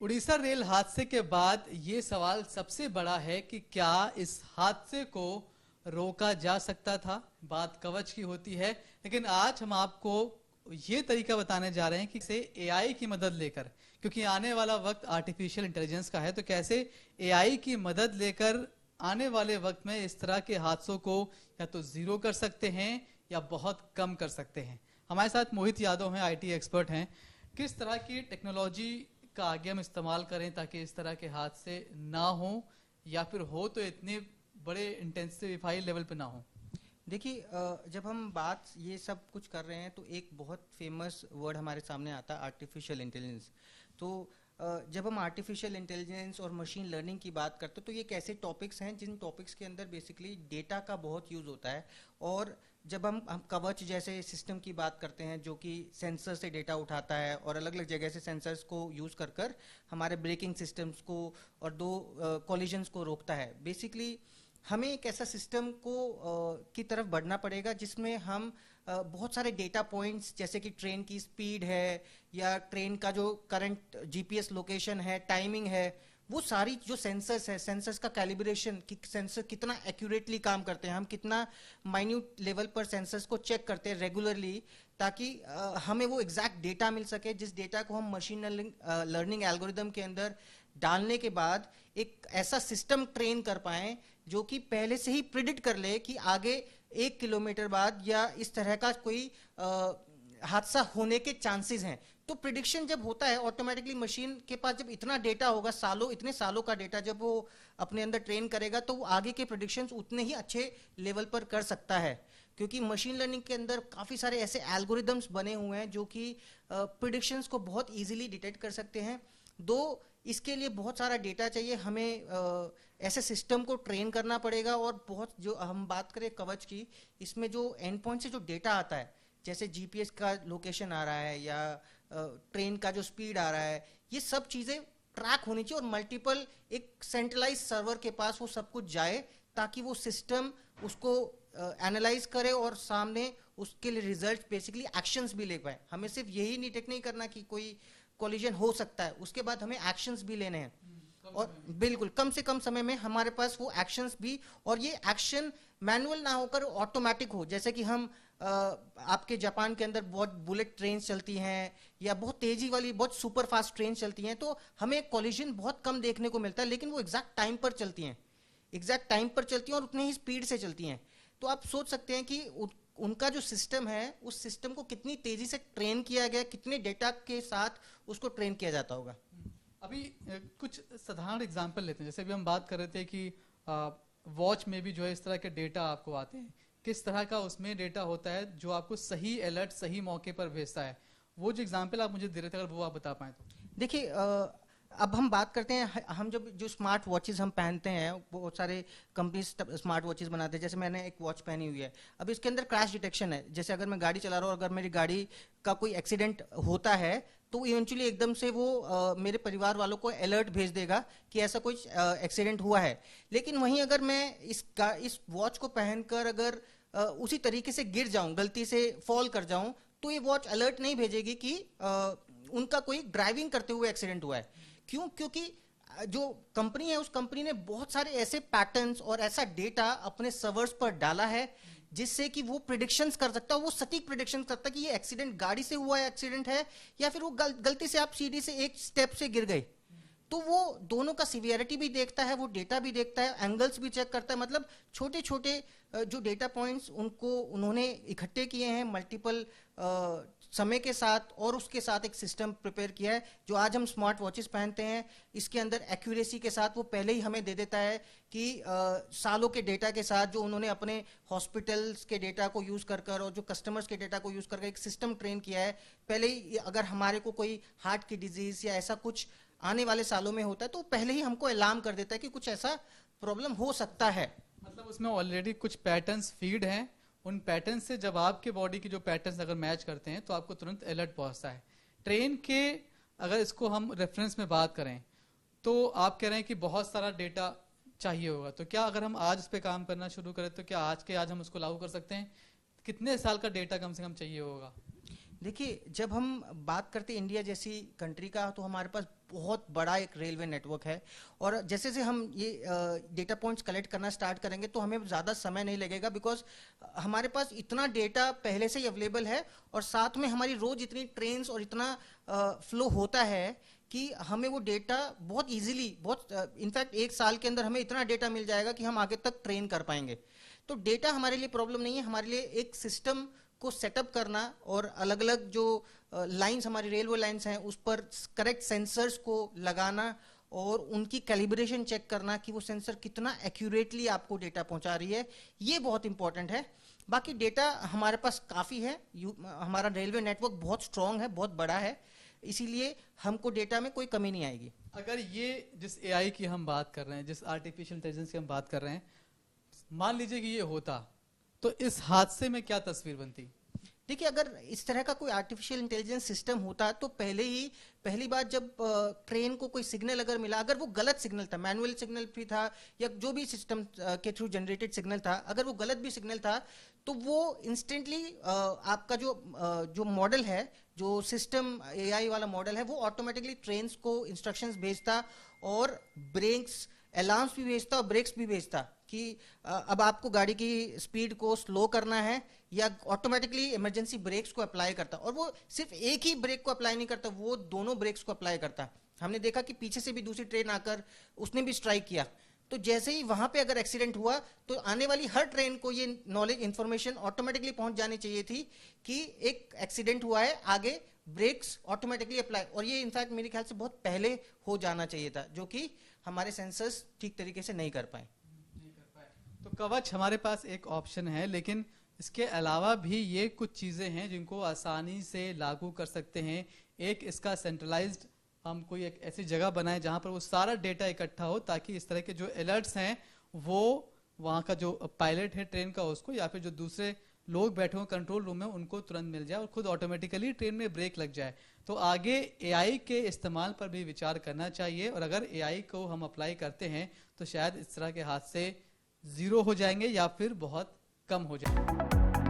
Orissa rail हादसे के बाद ये सवाल सबसे बड़ा है कि क्या इस हादसे को रोका जा सकता था। बात कवच की होती है, लेकिन आज हम आपको ये तरीका बताने जा रहे हैं कि से एआई की मदद लेकर, क्योंकि आने वाला वक्त आर्टिफिशियल इंटेलिजेंस का है, तो कैसे एआई की मदद लेकर आने वाले वक्त में इस तरह के हादसों को या तो जीरो कर सकते हैं या बहुत कम कर सकते हैं। हमारे साथ मोहित यादव हैं, आईटी एक्सपर्ट हैं। किस तरह की टेक्नोलॉजी का आगे हम इस्तेमाल करें ताकि इस तरह के हादसे ना हो, या फिर हो तो इतने बड़े इंटेंसिफाई लेवल पे ना हो। देखिए, जब हम बात ये सब कुछ कर रहे हैं तो एक बहुत फेमस वर्ड हमारे सामने आता है, आर्टिफिशियल इंटेलिजेंस। तो जब हम आर्टिफिशियल इंटेलिजेंस और मशीन लर्निंग की बात करते हैं तो ये एक ऐसे टॉपिक्स हैं जिन टॉपिक्स के अंदर बेसिकली डेटा का बहुत यूज़ होता है। और जब हम कवच जैसे सिस्टम की बात करते हैं जो कि सेंसर से डेटा उठाता है और अलग अलग जगह से सेंसर्स को यूज़ कर कर हमारे ब्रेकिंग सिस्टम्स को और दो कॉलिजन्स को रोकता है। बेसिकली हमें एक ऐसा सिस्टम को की तरफ बढ़ना पड़ेगा जिसमें हम बहुत सारे डेटा पॉइंट्स जैसे कि ट्रेन की स्पीड है या ट्रेन का जो करंट जीपीएस लोकेशन है, टाइमिंग है, वो सारी जो सेंसर्स है, सेंसर्स का कैलिब्रेशन कि सेंसर कितना एक्यूरेटली काम करते हैं, हम कितना माइन्यूट लेवल पर सेंसर्स को चेक करते हैं रेगुलरली, ताकि हमें वो एग्जैक्ट डेटा मिल सके जिस डेटा को हम मशीन लर्निंग एल्गोरिदम के अंदर डालने के बाद एक ऐसा सिस्टम ट्रेन कर पाएं जो कि पहले से ही प्रिडिक्ट कर ले कि आगे 1 किलोमीटर बाद या इस तरह का कोई हादसा होने के चांसेस हैं। तो प्रिडिक्शन जब होता है ऑटोमेटिकली मशीन के पास जब इतना डेटा होगा, इतने सालों का डेटा जब वो अपने अंदर ट्रेन करेगा तो वो आगे के प्रिडिक्शंस उतने ही अच्छे लेवल पर कर सकता है, क्योंकि मशीन लर्निंग के अंदर काफ़ी सारे ऐसे एल्गोरिदम्स बने हुए हैं जो कि प्रिडिक्शंस को बहुत इजीली डिटेक्ट कर सकते हैं। दो, इसके लिए बहुत सारा डेटा चाहिए, हमें ऐसे सिस्टम को ट्रेन करना पड़ेगा। और बहुत, जो हम बात करें कवच की, इसमें जो एंड पॉइंट से जो डेटा आता है जैसे जीपीएस का लोकेशन आ रहा है या ट्रेन का जो स्पीड आ रहा है, ये सब चीज़ें ट्रैक होनी चाहिए और मल्टीपल एक सेंट्रलाइज सर्वर के पास वो सब कुछ जाए ताकि वो सिस्टम उसको एनालाइज करे और सामने उसके लिए रिजल्ट बेसिकली एक्शंस भी ले पाए। हमें सिर्फ यही डिटेक्ट नहीं करना कि कोई कोलिजन हो सकता है, उसके बाद हमें एक्शंस भी लेने हैं और बिल्कुल कम से कम समय में हमारे पास वो एक्शंस भी, और ये एक्शन मैनुअल ना होकर ऑटोमेटिक हो। जैसे कि हम आपके जापान के अंदर बहुत बुलेट ट्रेन चलती हैं या बहुत तेजी वाली बहुत सुपर फास्ट ट्रेन चलती हैं, तो हमें कोलिजन बहुत कम देखने को मिलता है, लेकिन वो एग्जैक्ट टाइम पर चलती हैं, और उतनी ही स्पीड से चलती हैं। तो आप सोच सकते हैं कि उनका जो सिस्टम है उस सिस्टम को कितनी तेजी से ट्रेन किया गया, कितने डेटा के साथ उसको ट्रेन किया जाता होगा। अभी कुछ साधारण एग्जांपल लेते हैं। जैसे अभी हम बात कर रहे थे कि वॉच में भी जो है इस तरह के डेटा आपको आते हैं, किस तरह का उसमें डेटा होता है जो आपको सही अलर्ट सही मौके पर भेजता है। वो जो एग्जांपल आप मुझे दे रहे थे, अगर वो आप बता पाएं तो। देखिए, अब हम बात करते हैं, हम जब जो स्मार्ट वॉचेस हम पहनते हैं, बहुत सारे कंपनी स्मार्ट वॉचेस बनाते हैं। जैसे मैंने एक वॉच पहनी हुई है, अब इसके अंदर क्रैश डिटेक्शन है। जैसे अगर मैं गाड़ी चला रहा हूँ, अगर मेरी गाड़ी का कोई एक्सीडेंट होता है तो इवेंचुअली एकदम से वो मेरे परिवार वालों को अलर्ट भेज देगा कि ऐसा कोई एक्सीडेंट हुआ है। लेकिन वहीं अगर मैं इस वॉच को पहनकर अगर उसी तरीके से गिर जाऊं, गलती से फॉल कर जाऊं, तो ये वॉच अलर्ट नहीं भेजेगी कि उनका कोई ड्राइविंग करते हुए एक्सीडेंट हुआ है। क्यों? क्योंकि जो कंपनी है उस कंपनी ने बहुत सारे ऐसे पैटर्न्स और ऐसा डेटा अपने सर्वर्स पर डाला है जिससे कि वो प्रिडिक्शंस कर सकता है, वो सटीक प्रिडिक्शन करता है कि ये एक्सीडेंट गाड़ी से हुआ एक्सीडेंट है या फिर वो गलती से आप सीढ़ी से एक स्टेप से गिर गए। तो वो दोनों का सिवियरिटी भी देखता है, वो डेटा भी देखता है, एंगल्स भी चेक करता है। मतलब छोटे छोटे जो डेटा पॉइंट्स उन्होंने इकट्ठे किए हैं मल्टीपल समय के साथ, और उसके साथ एक सिस्टम प्रिपेयर किया है जो आज हम स्मार्ट वॉचेस पहनते हैं। इसके अंदर एक्यूरेसी के साथ वो पहले ही हमें दे देता है कि सालों के डेटा के साथ जो उन्होंने अपने हॉस्पिटल्स के डेटा को यूज़ कर कर और जो कस्टमर्स के डेटा को यूज़ करके एक सिस्टम ट्रेन किया है। पहले ही अगर हमारे को कोई हार्ट की डिजीज़ या ऐसा कुछ आने वाले सालों में होता है तो पहले ही हमको अलार्म कर देता है कि कुछ ऐसा प्रॉब्लम हो सकता है। मतलब उसमें ऑलरेडी कुछ पैटर्न्स फीड हैं, उन पैटर्न से जब आपके बॉडी की जो पैटर्न्स अगर मैच करते हैं तो आपको तुरंत अलर्ट पहुंचता है। ट्रेन के अगर इसको हम रेफरेंस में बात करें तो आप कह रहे हैं कि बहुत सारा डेटा चाहिए होगा, तो क्या अगर हम आज उस पर काम करना शुरू करें तो क्या आज हम उसको लागू कर सकते हैं? कितने साल का डेटा कम से कम चाहिए होगा? देखिए, जब हम बात करते हैं इंडिया जैसी कंट्री का, तो हमारे पास बहुत बड़ा एक रेलवे नेटवर्क है। और जैसे से हम ये डेटा पॉइंट्स कलेक्ट करना स्टार्ट करेंगे तो हमें ज़्यादा समय नहीं लगेगा, बिकॉज हमारे पास इतना डेटा पहले से ही अवेलेबल है, और साथ में हमारी रोज इतनी ट्रेन्स और इतना फ्लो होता है कि हमें वो डेटा बहुत इजीली, बहुत इनफैक्ट एक साल के अंदर हमें इतना डेटा मिल जाएगा कि हम आगे तक ट्रेन कर पाएंगे। तो डेटा हमारे लिए प्रॉब्लम नहीं है। हमारे लिए एक सिस्टम को सेटअप करना और अलग अलग जो लाइंस, हमारी रेलवे लाइंस हैं, उस पर करेक्ट सेंसर्स को लगाना और उनकी कैलिब्रेशन चेक करना कि वो सेंसर कितना एक्यूरेटली आपको डेटा पहुंचा रही है, ये बहुत इंपॉर्टेंट है। बाकी डेटा हमारे पास काफ़ी है, हमारा रेलवे नेटवर्क बहुत स्ट्रांग है, बहुत बड़ा है, इसीलिए हमको डेटा में कोई कमी नहीं आएगी। अगर ये जिस एआई की हम बात कर रहे हैं, जिस आर्टिफिशियल इंटेलिजेंस की हम बात कर रहे हैं, मान लीजिए कि ये होता, तो इस हादसे में क्या तस्वीर बनती? देखिए, अगर इस तरह का कोई आर्टिफिशियल इंटेलिजेंस सिस्टम होता तो पहली बार जब ट्रेन को कोई सिग्नल अगर मिला, अगर वो गलत सिग्नल था, मैनुअल सिग्नल भी था या जो भी सिस्टम के थ्रू जनरेटेड सिग्नल था, अगर वो गलत भी सिग्नल था तो वो इंस्टेंटली आपका जो मॉडल है, जो सिस्टम एआई वाला मॉडल है, वो ऑटोमेटिकली ट्रेन्स को इंस्ट्रक्शंस भेजता और ब्रेक्स अलार्म्स भी भेजता और ब्रेक्स भी भेजता कि अब आपको गाड़ी की स्पीड को स्लो करना है, या ऑटोमेटिकली इमरजेंसी ब्रेक्स को अप्लाई करता। और वो सिर्फ एक ही ब्रेक को अप्लाई नहीं करता, वो दोनों ब्रेक्स को अप्लाई करता। हमने देखा कि पीछे से भी दूसरी ट्रेन आकर उसने भी स्ट्राइक किया, तो जैसे ही वहां पे अगर एक्सीडेंट हुआ तो आने वाली हर ट्रेन को ये नॉलेज, इंफॉर्मेशन ऑटोमेटिकली पहुंच जानी चाहिए थी कि एक एक्सीडेंट हुआ है, आगे ब्रेक्स ऑटोमेटिकली अप्लाई। और ये इनफैक्ट मेरे ख्याल से बहुत पहले हो जाना चाहिए था, जो कि हमारे सेंसर्स ठीक तरीके से नहीं कर पाए। तो कवच हमारे पास एक ऑप्शन है, लेकिन इसके अलावा भी ये कुछ चीज़ें हैं जिनको आसानी से लागू कर सकते हैं। एक इसका सेंट्रलाइज्ड हम कोई एक ऐसी जगह बनाए जहां पर वो सारा डेटा इकट्ठा हो, ताकि इस तरह के जो अलर्ट्स हैं वो वहाँ का जो पायलट है ट्रेन का, उसको या फिर जो दूसरे लोग बैठे हो कंट्रोल रूम में, उनको तुरंत मिल जाए और खुद ऑटोमेटिकली ट्रेन में ब्रेक लग जाए। तो आगे एआई के इस्तेमाल पर भी विचार करना चाहिए, और अगर एआई को हम अप्लाई करते हैं तो शायद इस तरह के हादसे ज़ीरो हो जाएंगे या फिर बहुत कम हो जाएंगे।